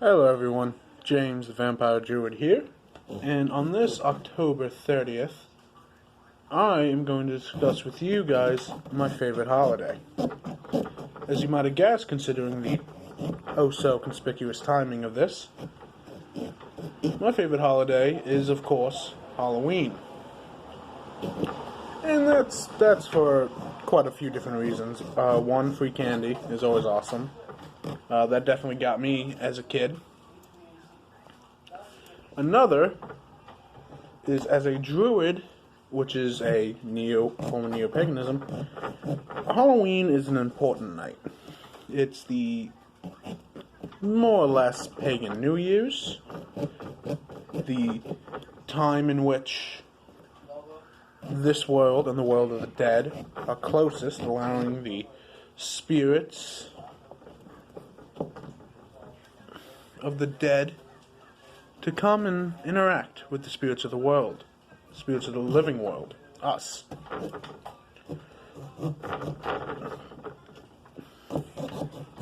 Hello everyone, James the Vampire Druid here, and on this October 30th, I am going to discuss with you guys my favorite holiday. As you might have guessed, considering the oh-so-conspicuous timing of this, my favorite holiday is, of course, Halloween. And that's for quite a few different reasons. One, free candy is always awesome. That definitely got me as a kid. Another is as a druid, which is a form of neo-paganism, Halloween is an important night. It's the more or less pagan New Year's, the time in which this world and the world of the dead are closest, allowing the spirits of the dead to come and interact with the spirits of the world, spirits of the living world, us.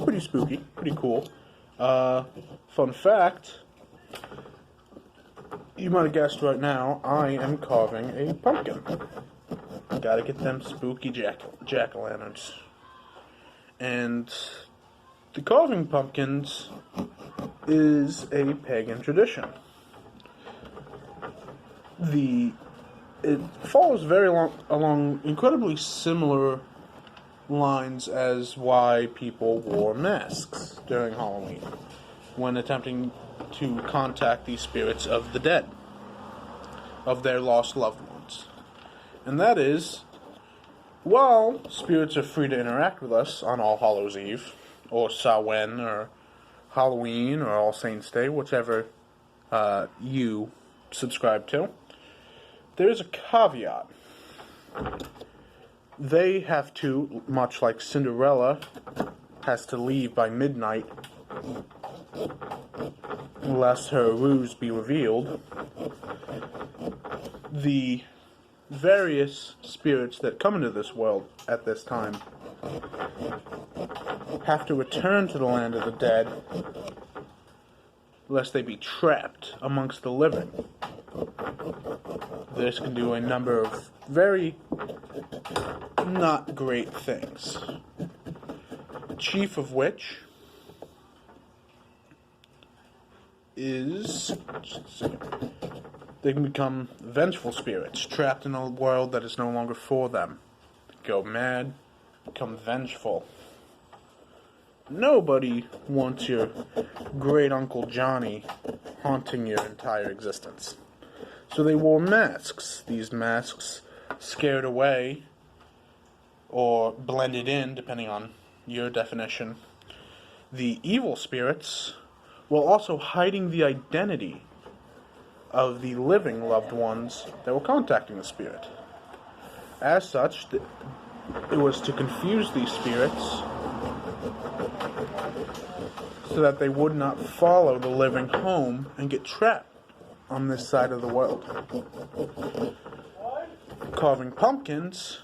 Pretty spooky, pretty cool. Fun fact, you might have guessed right now, I am carving a pumpkin. Gotta get them spooky jack-o'-lanterns. And the carving pumpkins is a pagan tradition. It follows along incredibly similar lines as why people wore masks during Halloween when attempting to contact the spirits of the dead, of their lost loved ones. And that is, while spirits are free to interact with us on All Hallows Eve, or Samhain, or Halloween, or All Saints' Day, whichever you subscribe to, there is a caveat. They have to, much like Cinderella has to leave by midnight, lest her ruse be revealed. The various spirits that come into this world at this time have to return to the land of the dead, lest they be trapped amongst the living. This can do a number of very not great things, chief of which is, they can become vengeful spirits, trapped in a world that is no longer for them. Go mad, become vengeful. Nobody wants your great Uncle Johnny haunting your entire existence. So they wore masks. These masks scared away, or blended in, depending on your definition, the evil spirits, while also hiding the identity of the living loved ones that were contacting the spirit. As such, it was to confuse these spirits so that they would not follow the living home and get trapped on this side of the world. Carving pumpkins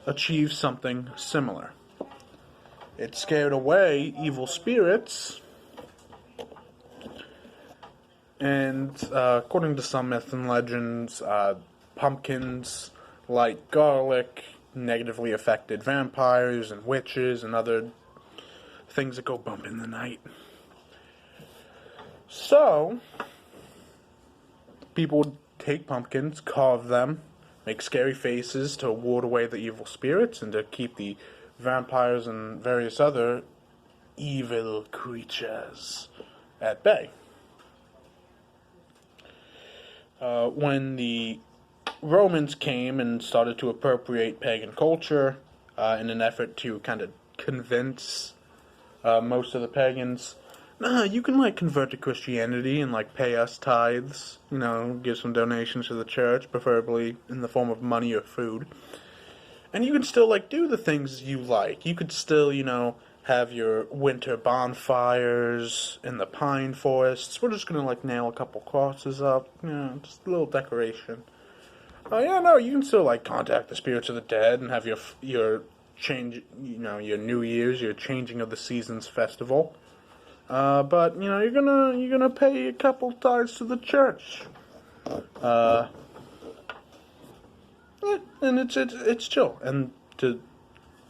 achieves something similar. It scared away evil spirits, and according to some myths and legends, pumpkins, like garlic, negatively affected vampires and witches and other things that go bump in the night. So, people would take pumpkins, carve them, make scary faces to ward away the evil spirits and to keep the vampires and various other evil creatures at bay. When the Romans came and started to appropriate pagan culture in an effort to kind of convince most of the pagans, you can convert to Christianity and pay us tithes, give some donations to the church, preferably in the form of money or food. And you can still do the things you like. You could still, have your winter bonfires in the pine forests. We're just gonna nail a couple crosses up, just a little decoration. You can still contact the spirits of the dead and have your change, your New Year's, your changing of the seasons festival. But you're gonna pay a couple tithes to the church. Uh, yeah, and it's chill. And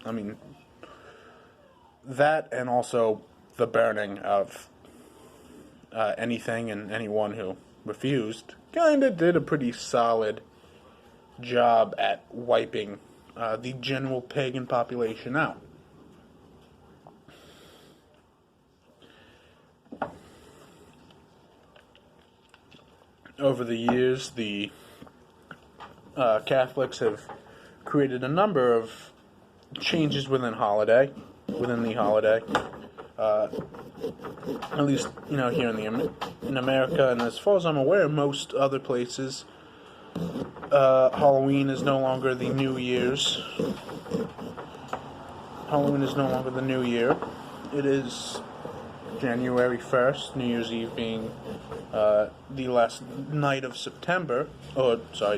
I mean, that and also the burning of anything and anyone who refused kind of did a pretty solid job at wiping the general pagan population out. Over the years, the Catholics have created a number of changes within the holiday. At least here in America, and as far as I'm aware, most other places, Halloween is no longer the New Year's. Halloween is no longer the New Year. It is January 1st, New Year's Eve being the last night of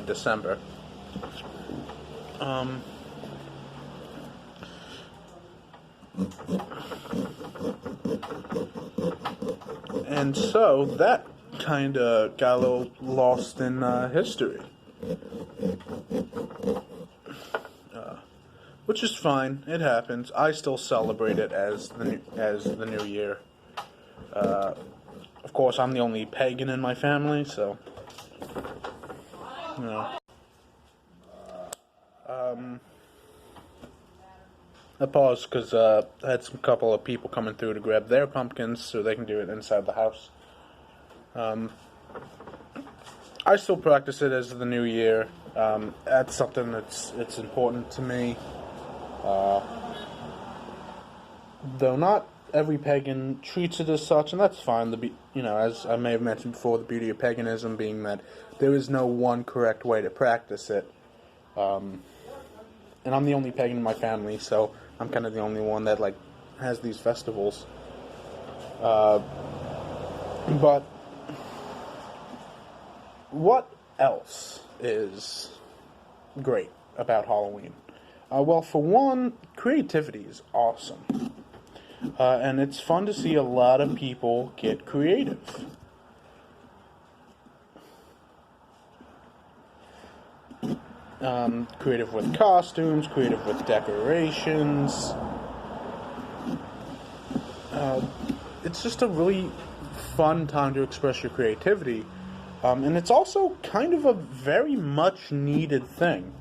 December. And so that kind of got a little lost in history. Which is fine. It happens. I still celebrate it as the new year. Of course, I'm the only pagan in my family, so I paused because I had some couple of people coming through to grab their pumpkins so they can do it inside the house. I still practice it as the new year. That's something it's important to me. Though not every pagan treats it as such, and that's fine. As I may have mentioned before, the beauty of paganism being that there is no one correct way to practice it. And I'm the only pagan in my family, so I'm kind of the only one that has these festivals. But what else is great about Halloween? Well, for one, creativity is awesome. And it's fun to see a lot of people get creative. Creative with costumes, creative with decorations. It's just a really fun time to express your creativity. And it's also kind of a very much needed thing.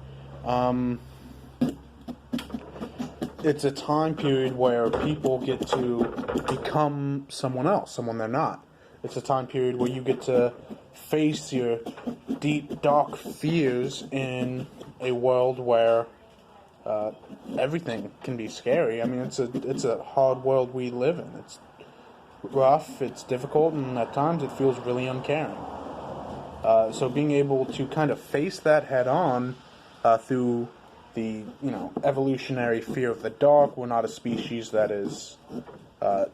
It's a time period where people get to become someone else, someone they're not. It's a time period where you get to face your deep, dark fears in a world where everything can be scary. I mean, it's a hard world we live in. It's rough, it's difficult, and at times it feels really uncaring. So being able to kind of face that head on through the evolutionary fear of the dark. We're not a species that is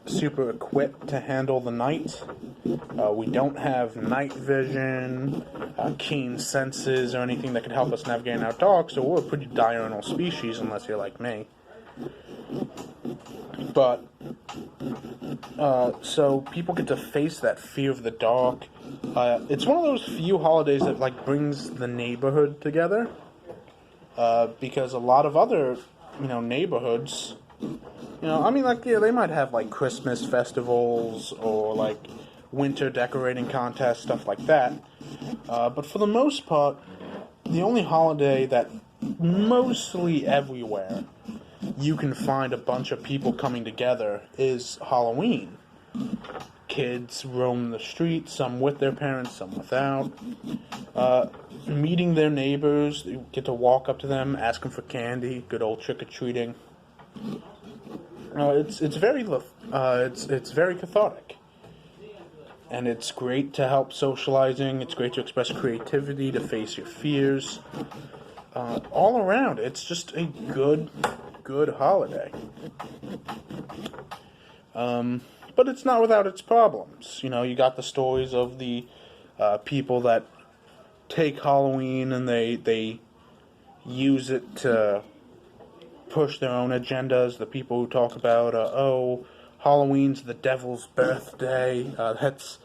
super equipped to handle the night. We don't have night vision, keen senses, or anything that could help us navigate in our dark, so we're a pretty diurnal species unless you're like me. But so people get to face that fear of the dark. It's one of those few holidays that brings the neighborhood together. Because a lot of other, neighborhoods, they might have Christmas festivals or winter decorating contests, stuff like that. But for the most part, the only holiday that mostly everywhere you can find a bunch of people coming together is Halloween. Kids roam the streets, some with their parents, some without. Meeting their neighbors, you get to walk up to them, ask them for candy, good old trick-or-treating. It's very cathartic. And it's great to help socializing, it's great to express creativity, to face your fears. All around, it's just a good holiday. But it's not without its problems. You got the stories of the people that take Halloween and they use it to push their own agendas. The people who talk about, Halloween's the devil's birthday. That's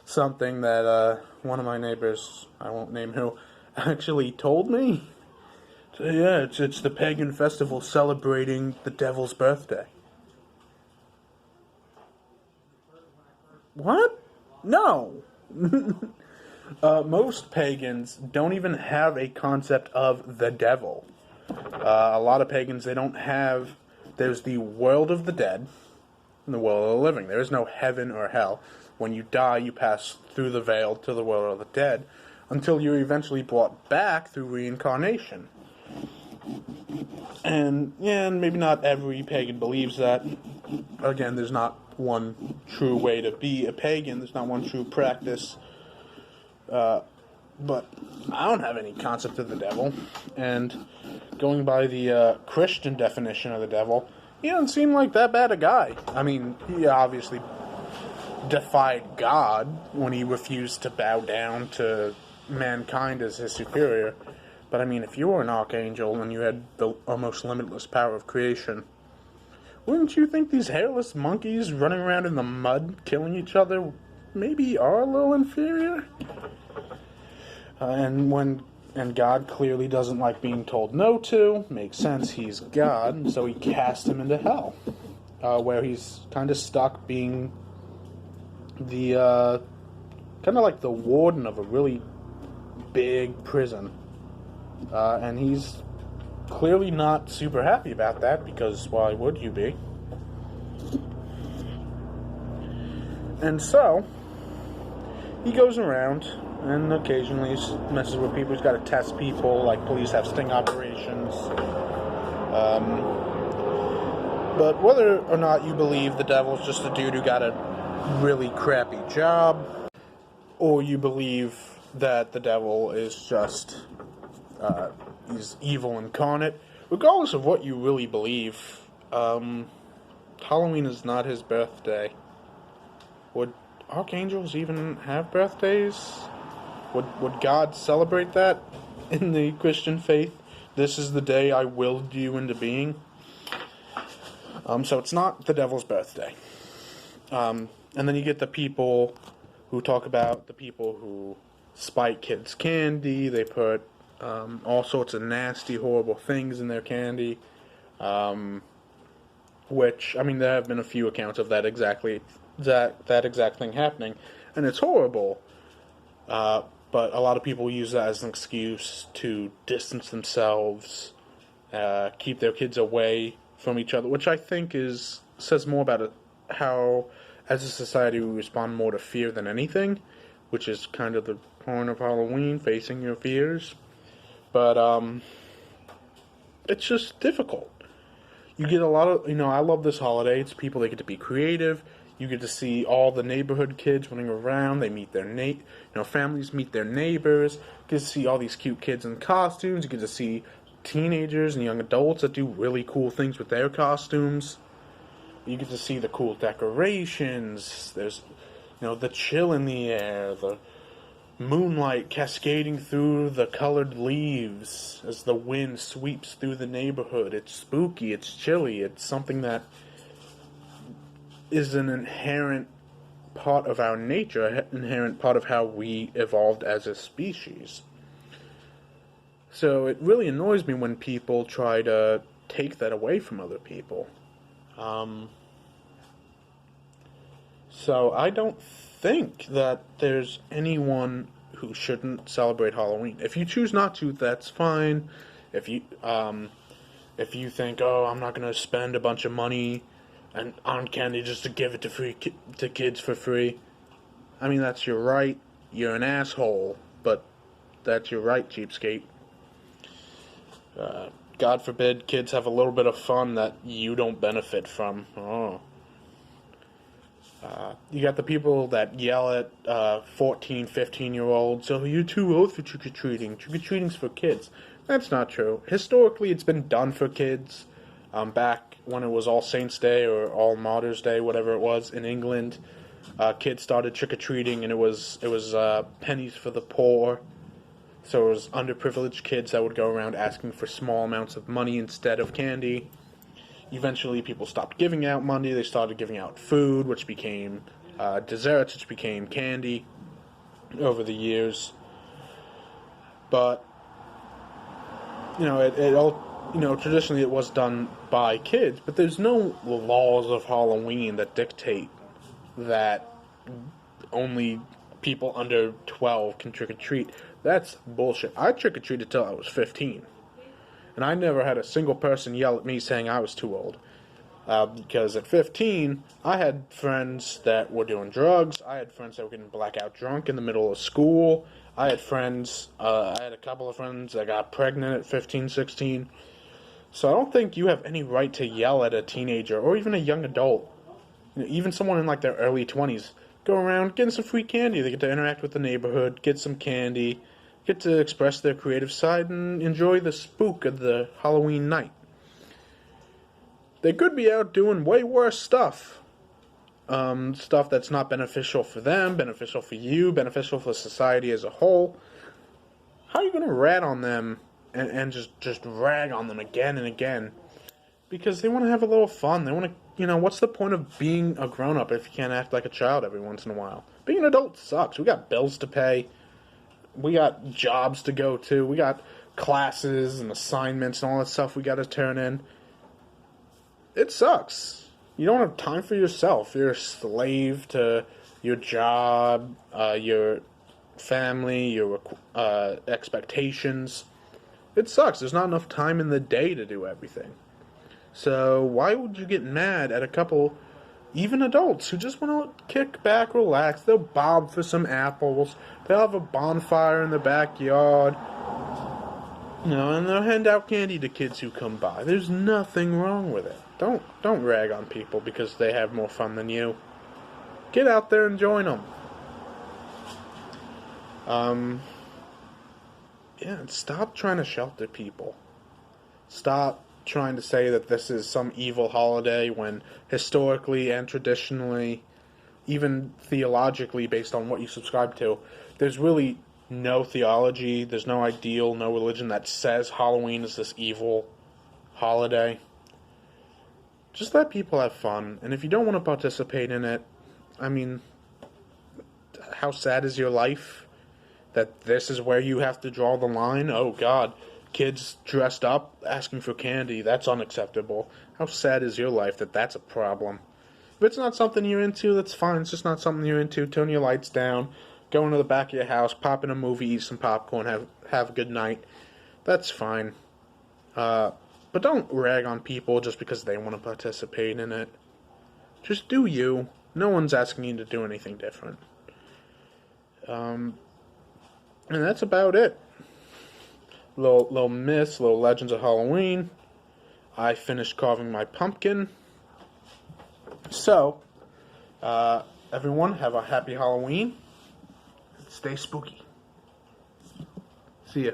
something that one of my neighbors, I won't name who, actually told me. So yeah, it's the pagan festival celebrating the devil's birthday. What? No. Most pagans don't even have a concept of the devil. A lot of pagans, they don't have. There's the world of the dead and the world of the living. There is no heaven or hell. When you die, you pass through the veil to the world of the dead until you're eventually brought back through reincarnation. And yeah, maybe not every pagan believes that. Again, there's not one true way to be a pagan. There's not one true practice. But I don't have any concept of the devil. And going by the Christian definition of the devil, he doesn't seem like that bad a guy. I mean, he obviously defied God when he refused to bow down to mankind as his superior. But I mean, if you were an archangel and you had the almost limitless power of creation, wouldn't you think these hairless monkeys running around in the mud killing each other maybe are a little inferior? And God clearly doesn't like being told no to. Makes sense, he's God, so he cast him into hell, where he's kind of stuck being the kind of like the warden of a really big prison. And he's clearly not super happy about that, because why would you be? And so he goes around and occasionally messes with people. He's got to test people, like police have sting operations. But whether or not you believe the devil's just a dude who got a really crappy job, or you believe that the devil is just he's evil incarnate, regardless of what you really believe, Halloween is not his birthday. Would archangels even have birthdays? Would God celebrate that in the Christian faith? This is the day I willed you into being. So it's not the devil's birthday. And then you get the people who talk about the people who spike kids' candy. They put all sorts of nasty, horrible things in their candy. Which, I mean, there have been a few accounts of that exact thing happening, and it's horrible. But a lot of people use that as an excuse to distance themselves, keep their kids away from each other, which I think says more about how, as a society, we respond more to fear than anything, which is kind of the point of Halloween, facing your fears. But it's just difficult. You get a lot of, I love this holiday. It's people, they get to be creative. You get to see all the neighborhood kids running around. They meet their families meet their neighbors. You get to see all these cute kids in costumes. You get to see teenagers and young adults that do really cool things with their costumes. You get to see the cool decorations. There's, the chill in the air, the moonlight cascading through the colored leaves as the wind sweeps through the neighborhood. It's spooky, it's chilly, it's something that is an inherent part of our nature, an inherent part of how we evolved as a species. So it really annoys me when people try to take that away from other people. So I don't think that there's anyone who shouldn't celebrate Halloween. If you choose not to, that's fine. If you think, I'm not going to spend a bunch of money on candy just to give it to kids for free, I mean, that's your right. You're an asshole, but that's your right, cheapskate. God forbid kids have a little bit of fun that you don't benefit from. You got the people that yell at 14, 15-year-olds, you're too old for trick-or-treating. Trick-or-treating's for kids. That's not true. Historically, it's been done for kids. Back when it was All Saints' Day or All Martyrs' Day, whatever it was, in England, kids started trick-or-treating, and it was pennies for the poor. So it was underprivileged kids that would go around asking for small amounts of money instead of candy. Eventually, people stopped giving out money. They started giving out food, which became desserts, which became candy over the years. But, it all, traditionally it was done by kids, but there's no laws of Halloween that dictate that only people under 12 can trick-or-treat. That's bullshit. I trick-or-treated till I was 15. And I never had a single person yell at me saying I was too old. Because at 15, I had friends that were doing drugs. I had friends that were getting blackout drunk in the middle of school. I had a couple of friends that got pregnant at 15, 16. So I don't think you have any right to yell at a teenager or even a young adult. Even someone in like their early 20s. Go around getting some free candy. They get to interact with the neighborhood, get some candy, get to express their creative side, and enjoy the spook of the Halloween night. They could be out doing way worse stuff. Stuff that's not beneficial for them, beneficial for you, beneficial for society as a whole. How are you going to rat on them and just rag on them again and again? Because they want to have a little fun. They want to, what's the point of being a grown-up if you can't act like a child every once in a while? Being an adult sucks. We got bills to pay. We got jobs to go to. We got classes and assignments and all that stuff we got to turn in. It sucks. You don't have time for yourself. You're a slave to your job, your family, your expectations. It sucks. There's not enough time in the day to do everything. So why would you get mad at a couple, even adults, who just want to kick back, relax? They'll bob for some apples. They'll have a bonfire in the backyard. And they'll hand out candy to kids who come by. There's nothing wrong with it. Don't rag on people because they have more fun than you. Get out there and join them. Stop trying to shelter people. Stop trying to say that this is some evil holiday when historically and traditionally, even theologically based on what you subscribe to, there's really no theology, there's no ideal, no religion that says Halloween is this evil holiday. Just let people have fun, and if you don't want to participate in it, how sad is your life that this is where you have to draw the line? Oh God, kids dressed up asking for candy, that's unacceptable. How sad is your life that that's a problem? If it's not something you're into, that's fine. It's just not something you're into. Turn your lights down, go into the back of your house, pop in a movie, eat some popcorn, have a good night. That's fine. But don't rag on people just because they want to participate in it. Just do you. No one's asking you to do anything different. And that's about it. Little myths, little legends of Halloween. I finished carving my pumpkin. So, everyone, have a happy Halloween. Stay spooky. See ya.